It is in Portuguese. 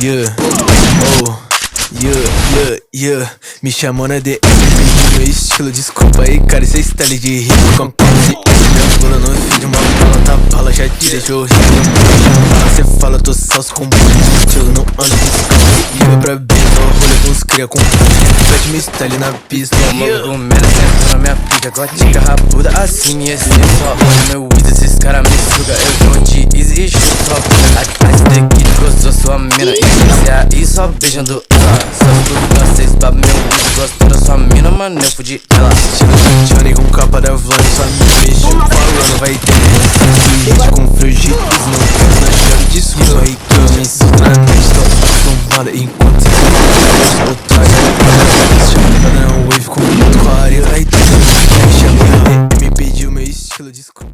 yeah, oh, yeah. Me chamou na DM, pediu meu estilo. Desculpa aí, cara, esse style de rico. Compense minha bula no vídeo. Uma bala tá bala, já te deixou rico. Cê fala, tô salso com um monte de estilo. Não ando de liga pra bem, tô rolê com os cria com pede meu style na pista. Maluco merda senta na minha pica, gótica rabuda assim. Esse só olha meu Wiz, esses cara me suga. Eu jogo de easy e chuto. Atrás daqui gostou sua mina. E aí só beijando ela. Só tudo vocês babam meu Wiz. Gostou da sua mina, mano, eu fudi ela. Estilo Johnny com capa da Vlan. Só me mexeu falando, vai ter hit com frigidez. Não quero na chave, desculpa aí que eu me ensino na net. Tô acostumada enquanto cê tá otário. Chamada na wave com muito claro. Aí tu me pediu meu estilo, desculpa.